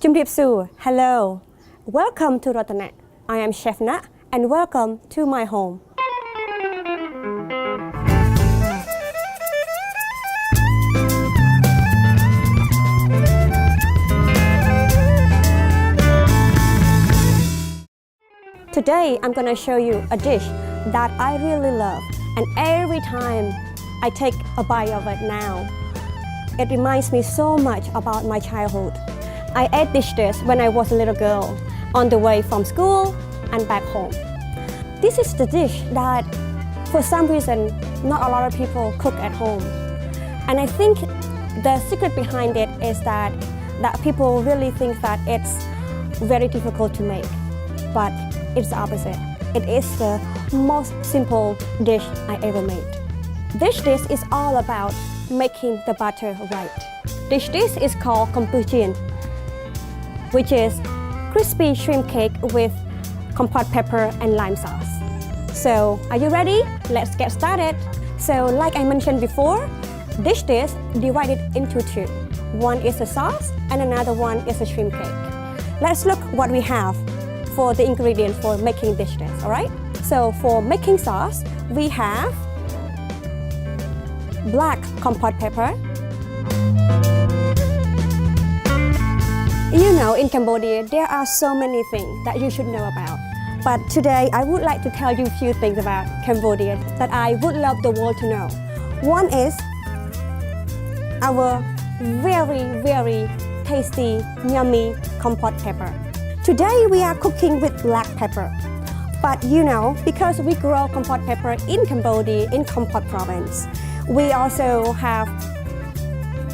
Jumripsu, hello. Welcome to Rotanak. I am Chef Na and welcome to my home. Today I'm gonna show you a dish that I really love, and every time I take a bite of it now, it reminds me so much about my childhood. I ate this dish when I was a little girl, on the way from school and back home. This is the dish that, for some reason, not a lot of people cook at home. And I think the secret behind it is that people really think that it's very difficult to make. But it's the opposite. It is the most simple dish I ever made. This dish is all about making the butter right. This dish is called Cambodian, which is crispy shrimp cake with compot pepper and lime sauce. So, are you ready? Let's get started. So, like I mentioned before, this dish divided into two. One is a sauce and another one is a shrimp cake. Let's look what we have for the ingredients for making this dish, alright? So, for making sauce, we have black compot pepper. You know, in Cambodia, there are so many things that you should know about. But today, I would like to tell you a few things about Cambodia that I would love the world to know. One is our very tasty, yummy compot pepper. Today, we are cooking with black pepper. But you know, because we grow compot pepper in Cambodia, in Kompis province, we also have,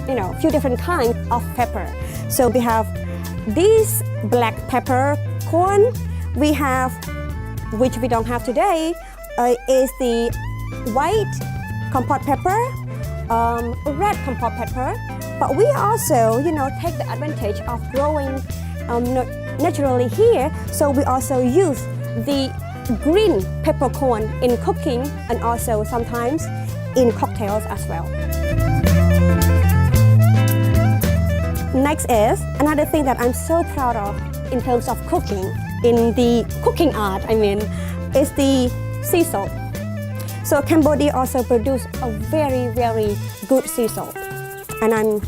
a few different kinds of pepper. So we have this black pepper corn. We have, which we don't have today, is the white compot pepper, red compot pepper. But we also, take the advantage of growing naturally here. So we also use the green peppercorn in cooking and also sometimes in cocktails as well. Next is another thing that I'm so proud of in terms of cooking, in the cooking art, is the sea salt. So Cambodia also produces a very good sea salt, and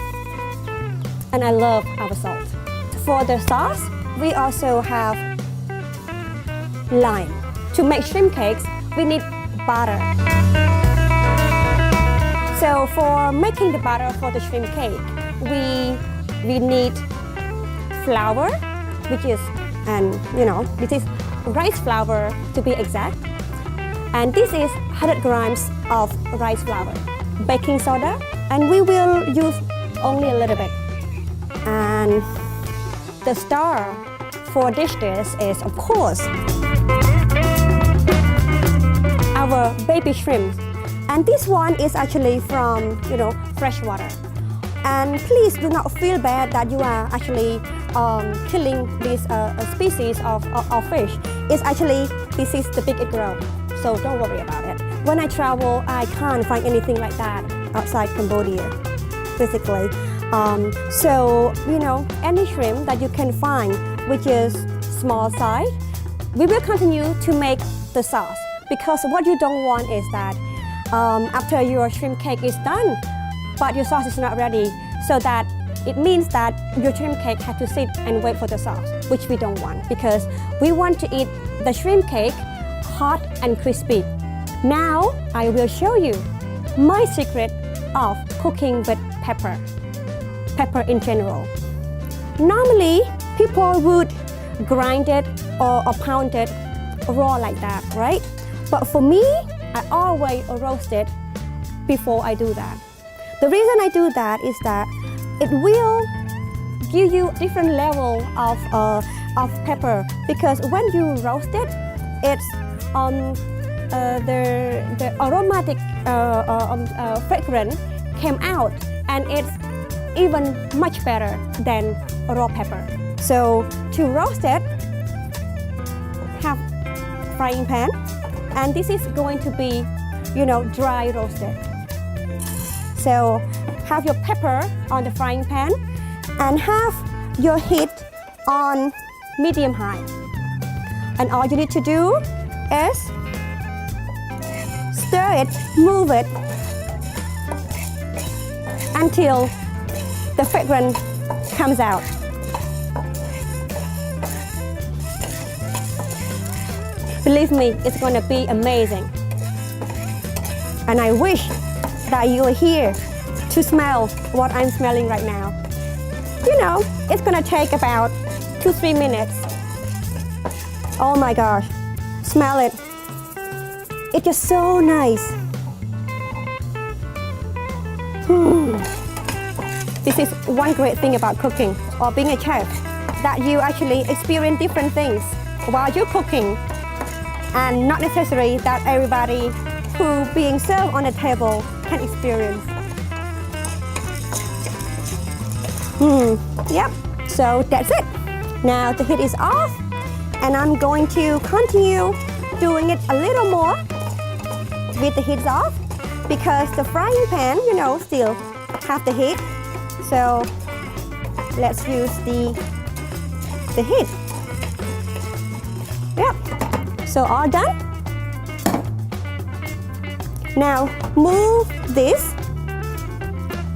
I love our salt. For the sauce, we also have lime. To make shrimp cakes, we need butter. So for making the butter for the shrimp cake, we need flour, which is, this is rice flour to be exact. And this is 100 grams of rice flour, baking soda, and we will use only a little bit. And the star for this dish is, of course, our baby shrimp. And this one is actually from, fresh water. And please do not feel bad that you are actually killing this species of fish. It's actually, this is the big it grows, so don't worry about it. When I travel, I can't find anything like that outside Cambodia, physically. So, any shrimp that you can find, which is small size, we will continue to make the sauce. Because what you don't want is that after your shrimp cake is done, but your sauce is not ready, so that it means that your shrimp cake has to sit and wait for the sauce, which we don't want, because we want to eat the shrimp cake hot and crispy. Now, I will show you my secret of cooking with pepper in general. Normally, people would grind it or pound it raw like that, right? But for me, I always roast it before I do that. The reason I do that is that it will give you different level of pepper, because when you roast it, it's the aromatic fragrance came out, and it's even much better than raw pepper. So to roast it, have frying pan, and this is going to be, dry roasted. So have your pepper on the frying pan and have your heat on medium high. And all you need to do is stir it, move it until the fragrance comes out. Believe me, it's gonna be amazing. And I wish that you are here to smell what I'm smelling right now. You know, it's gonna take about 2-3 minutes. Oh my gosh, smell it. It's just so nice. This is one great thing about cooking or being a chef, that you actually experience different things while you're cooking, and not necessarily that everybody who being served on the table can experience. Yep, so that's it. Now the heat is off, and I'm going to continue doing it a little more with the heat off, because the frying pan, you know, still have the heat. So let's use the heat. Yep, so all done. Now move this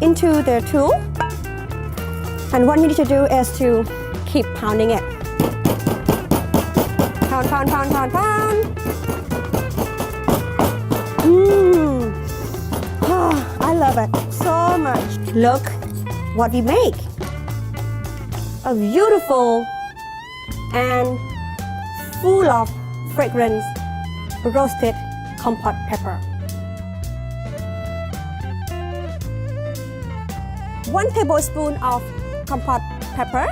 into the tool, and what you need to do is to keep pounding it. Pound, pound, pound, pound, pound. Oh, I love it so much. Look what we make. A beautiful and full of fragrance roasted compot pepper. 1 tablespoon of compot pepper.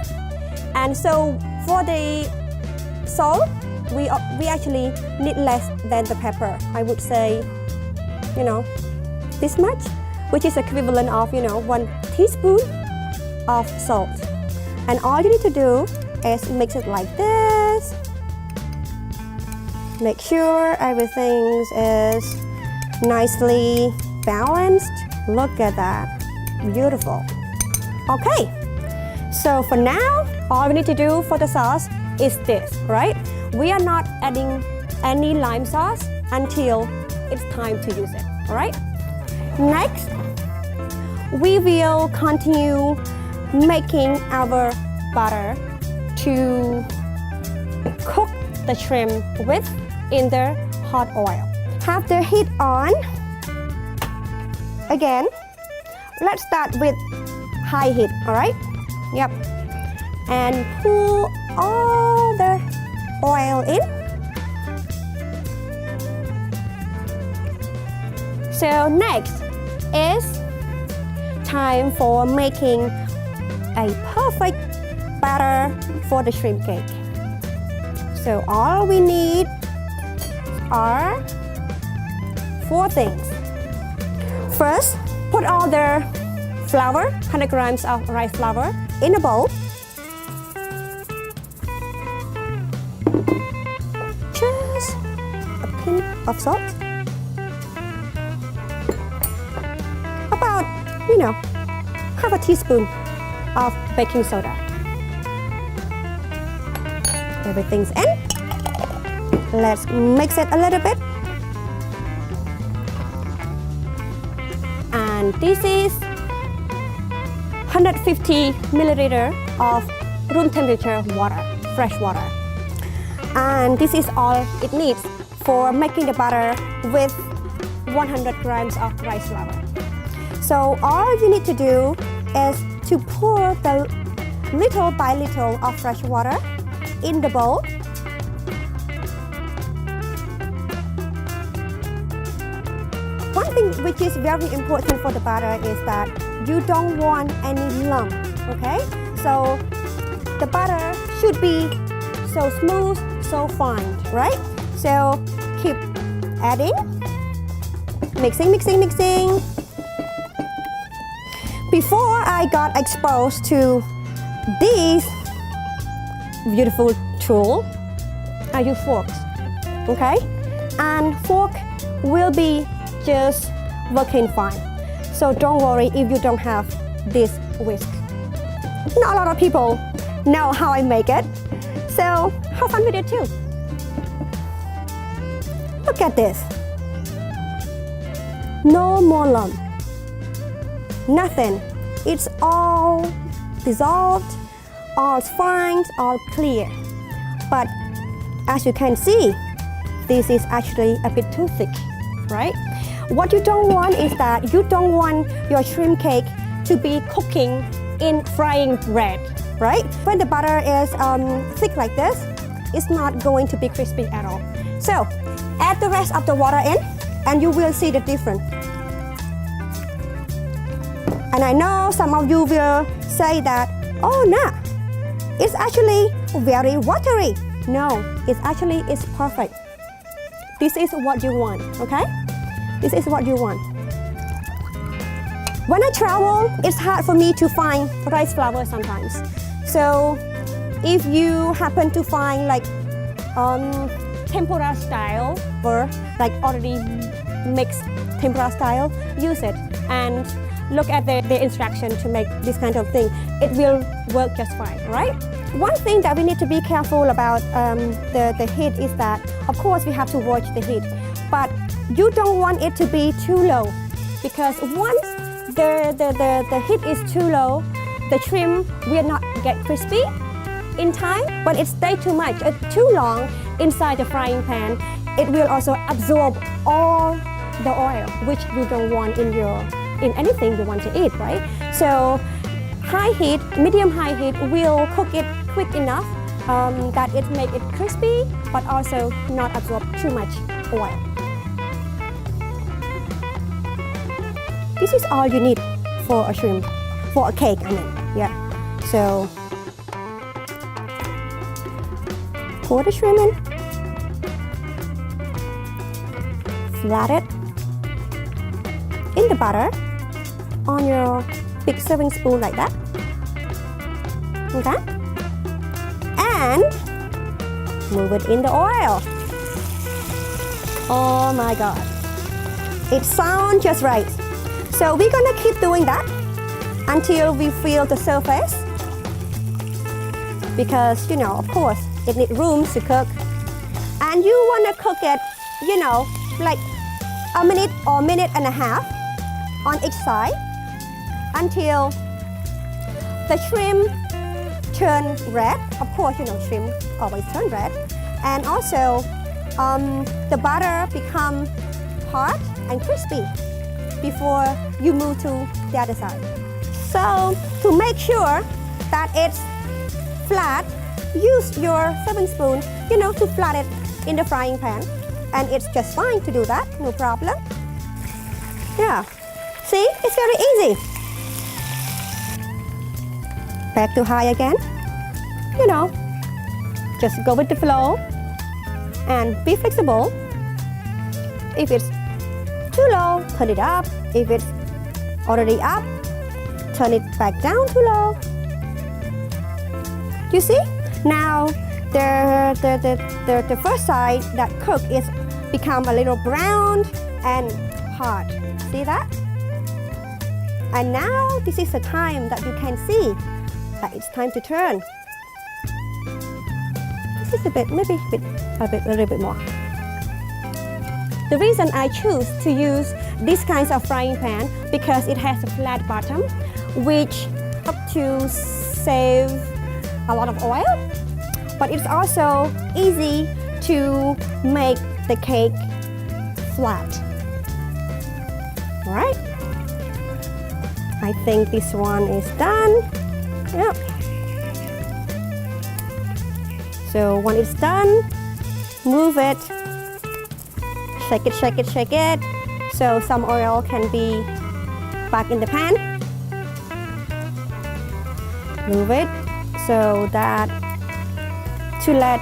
And so for the salt, we actually need less than the pepper. I would say, you know, this much, which is equivalent of, you know, 1 teaspoon of salt. And all you need to do is mix it like this. Make sure everything is nicely balanced. Look at that, beautiful. Okay, so for now, all we need to do for the sauce is this, right? We are not adding any lime sauce until it's time to use it, all right? Next, we will continue making our butter to cook the shrimp with in the hot oil. Have the heat on. Again, let's start with high heat, all right? Yep. And pour all the oil in. So next is time for making a perfect batter for the shrimp cake. So all we need are 4 things. First, put all the flour, 100 grams of rice flour, in a bowl. Just a pinch of salt. About, you know, half a teaspoon of baking soda. Everything's in. Let's mix it a little bit. And this is 150 milliliter of room temperature water, fresh water. And this is all it needs for making the butter with 100 grams of rice flour. So all you need to do is to pour the little by little of fresh water in the bowl. One thing which is very important for the butter is that you don't want any lump, okay? So the butter should be so smooth, so fine, right? So keep adding, mixing, mixing, mixing. Before I got exposed to this beautiful tool, I use forks, okay? And fork will be just working fine. So don't worry if you don't have this whisk. Not a lot of people know how I make it. So have fun with it too. Look at this. No more lump. Nothing. It's all dissolved, all fine, all clear. But as you can see, this is actually a bit too thick, right? What you don't want is that you don't want your shrimp cake to be cooking in frying bread, right? When the butter is thick like this, it's not going to be crispy at all. So add the rest of the water in and you will see the difference. And I know some of you will say that, oh no, it's actually very watery. No, it's perfect. This is what you want, okay? This is what you want. When I travel, it's hard for me to find rice flour sometimes. So if you happen to find like tempura style or like already mixed tempura style, use it and look at the instruction to make this kind of thing. It will work just fine, right? One thing that we need to be careful about the heat is that, of course, we have to watch the heat, but you don't want it to be too low, because once the heat is too low, the shrimp will not get crispy in time. When it stays too long inside the frying pan, it will also absorb all the oil, which you don't want in anything you want to eat, right? So high heat, medium high heat will cook it quick enough that it make it crispy, but also not absorb too much oil. This is all you need for a shrimp, for a cake, I mean, yeah. So pour the shrimp in, flat it in the butter on your big serving spoon like that, okay? And move it in the oil. Oh my God, it sounds just right. So we're gonna keep doing that until we feel the surface, because you know, of course, it needs room to cook, and you wanna cook it, you know, like a minute or minute and a half on each side until the shrimp turn red. Of course, you know, shrimp always turn red, and also the butter become hard and crispy before you move to the other side. So to make sure that it's flat, use your serving spoon, you know, to flat it in the frying pan, and it's just fine to do that, no problem. Yeah, see, it's very easy. Back to high again, you know, just go with the flow and be flexible. If it's too low, turn it up. If it's already up, turn it back down too low. You see? Now the first side that cooked is become a little brown and hard. See that? And now this is the time that you can see that it's time to turn. This is a bit, maybe a little bit more. The reason I choose to use this kind of frying pan because it has a flat bottom, which help to save a lot of oil, but it's also easy to make the cake flat. All right, I think this one is done. Yep. So when it's done, move it. Shake it, shake it, shake it, so some oil can be back in the pan. Move it so that to let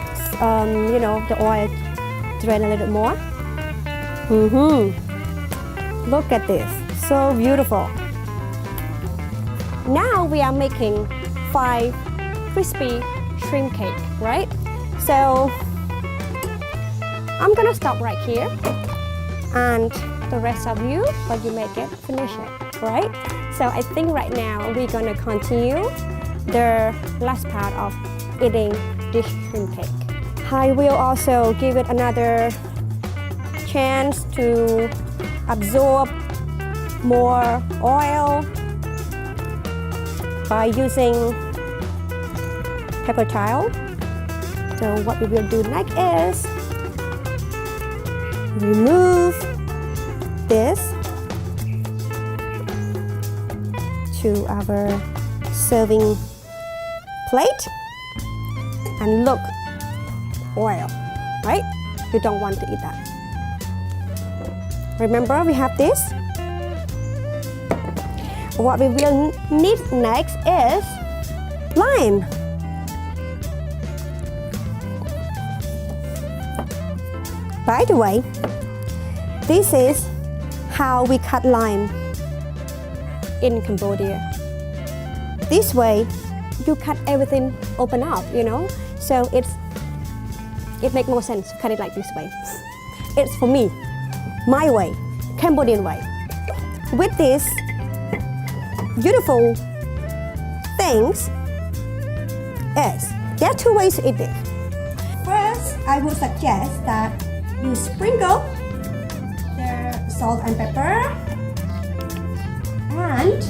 you know, the oil drain a little bit more. Look at this, so beautiful. Now we are making 5 crispy shrimp cake, right? So I'm gonna stop right here, and the rest of you, when you make it, finish it, right? So I think right now we're gonna continue the last part of eating this shrimp cake. I will also give it another chance to absorb more oil by using paper towel. So what we will do next is remove this to our serving plate, and look, oil, right? You don't want to eat that. Remember, we have this. What we will need next is lime. By the way, this is how we cut lime in Cambodia. This way, you cut everything open up, you know? So it makes more sense to cut it like this way. It's for me, my way, Cambodian way. With this beautiful things there are two ways to eat it. First, I would suggest that you sprinkle the salt and pepper and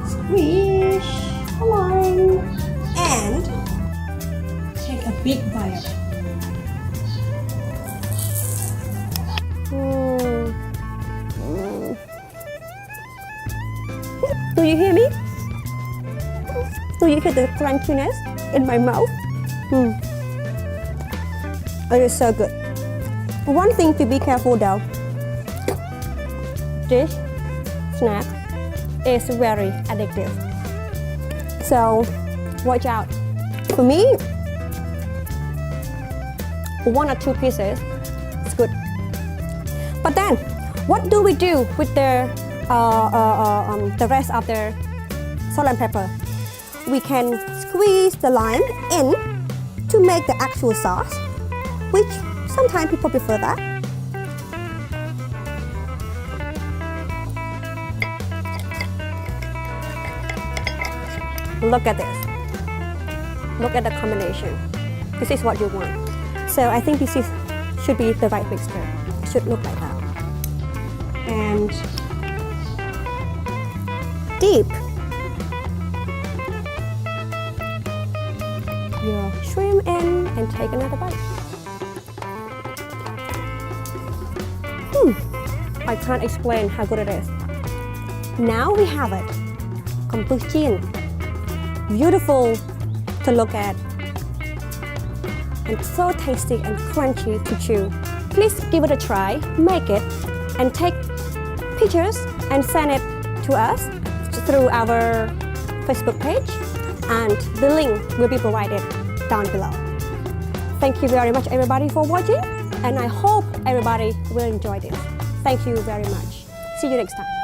squeeze a lime and take a big bite. Do you hear me? Do you hear the crunchiness in my mouth? It is so good. One thing to be careful though, this snack is very addictive. So watch out. For me, 1 or 2 pieces is good. But then, what do we do with the rest of the salt and pepper? We can squeeze the lime in to make the actual sauce, which sometimes people prefer that. Look at this. Look at the combination. This is what you want. So I think this should be the right mixture. It should look like that. And dip your shrimp in and take another bite. I can't explain how good it is. Now we have it. Kompis Chean. Beautiful to look at and so tasty and crunchy to chew. Please give it a try, make it, and take pictures and send it to us through our Facebook page, and the link will be provided down below. Thank you very much everybody for watching, and I hope everybody will enjoy this. Thank you very much. See you next time.